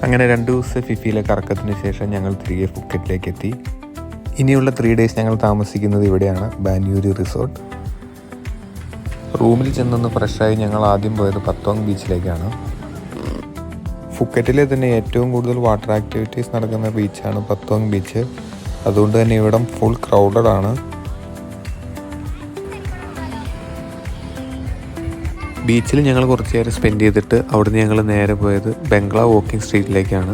അങ്ങനെ 2 ദിവസത്തെ ഫിഫിയിലെ കറക്കത്തിന് ശേഷം ഞങ്ങൾ തിരികെ ഫുക്കറ്റിലേക്ക് എത്തി. ഇനിയുള്ള 3 days ഞങ്ങൾ താമസിക്കുന്നത് ഇവിടെയാണ്, ബാൻയൂരി റിസോർട്ട്. റൂമിൽ ചെന്നൊന്ന് ഫ്രഷായി ഞങ്ങൾ ആദ്യം പോയത് പത്തോങ് ബീച്ചിലേക്കാണ്. ഫുക്കറ്റിലെ തന്നെ ഏറ്റവും കൂടുതൽ വാട്ടർ ആക്ടിവിറ്റീസ് നടക്കുന്ന ബീച്ചാണ് പത്തോങ് ബീച്ച്. അതുകൊണ്ട് തന്നെ ഇവിടം ഫുൾ ക്രൗഡഡ് ആണ്. ബീച്ചിൽ ഞങ്ങൾ കുറച്ച് നേരം സ്പെൻഡ് ചെയ്തിട്ട് അവിടുന്ന് ഞങ്ങൾ നേരെ പോയത് ബംഗ്ലാ വാക്കിംഗ് സ്ട്രീറ്റിലേക്കാണ്.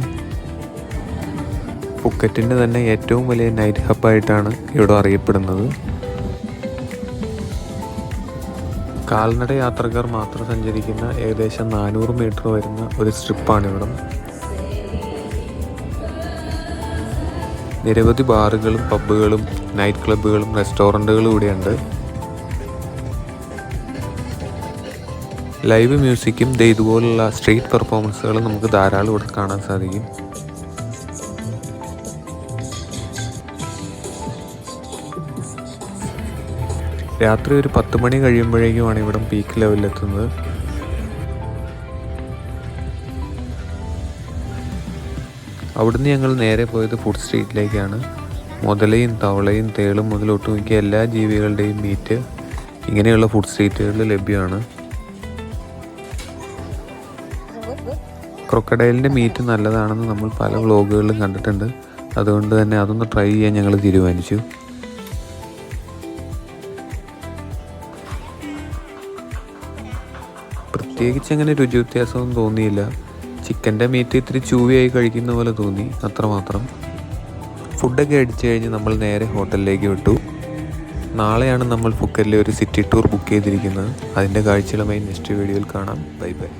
ഫുക്കറ്റിൻ്റെ തന്നെ ഏറ്റവും വലിയ നൈറ്റ് ഹബ്ബായിട്ടാണ് ഇവിടെ അറിയപ്പെടുന്നത്. കാൽനട യാത്രക്കാർ മാത്രം സഞ്ചരിക്കുന്ന ഏകദേശം 400 മീറ്റർ വരുന്ന ഒരു സ്ട്രിപ്പാണ് ഇവിടം. നിരവധി ബാറുകളും പബ്ബുകളും നൈറ്റ് ക്ലബ്ബുകളും റെസ്റ്റോറൻറ്റുകളും ഇവിടെയുണ്ട്. ലൈവ് മ്യൂസിക്കും ഇതുപോലുള്ള സ്ട്രീറ്റ് പെർഫോമൻസുകളും നമുക്ക് ധാരാളം ഇവിടെ കാണാൻ സാധിക്കും. രാത്രി ഒരു 10 മണി കഴിയുമ്പോഴേക്കുമാണ് ഇവിടെ പീക്ക് ലെവലിലെത്തുന്നത്. അവിടുന്ന് ഞങ്ങൾ നേരെ പോയത് ഫുഡ് സ്ട്രീറ്റിലേക്കാണ്. മുതലയും തവളയും തേളും മുതൽ ഒട്ടുമിക്ക എല്ലാ ജീവികളുടെയും മീറ്റ് ഇങ്ങനെയുള്ള ഫുഡ് സ്ട്രീറ്റുകളിൽ ലഭ്യമാണ്. ക്രൊക്കഡൈലിൻ്റെ മീറ്റ് നല്ലതാണെന്ന് നമ്മൾ പല വ്ളോഗുകളിലും കണ്ടിട്ടുണ്ട്. അതുകൊണ്ട് തന്നെ അതൊന്ന് ട്രൈ ചെയ്യാൻ ഞങ്ങൾ തീരുമാനിച്ചു. പ്രത്യേകിച്ച് അങ്ങനെ രുചി വ്യത്യാസമൊന്നും തോന്നിയില്ല. ചിക്കൻ്റെ മീറ്റ് ഇത്തിരി ചൂവിയായി കഴിക്കുന്ന പോലെ തോന്നി, അത്രമാത്രം. ഫുഡൊക്കെ അടിച്ചു കഴിഞ്ഞ് നമ്മൾ നേരെ ഹോട്ടലിലേക്ക് വിട്ടു. നാളെയാണ് നമ്മൾ ഫുക്കറ്റിലെ ഒരു സിറ്റി ടൂർ ബുക്ക് ചെയ്തിരിക്കുന്നത്. അതിൻ്റെ കാഴ്ചകളുമായി നെക്സ്റ്റ് വീഡിയോയിൽ കാണാം. Bye bye.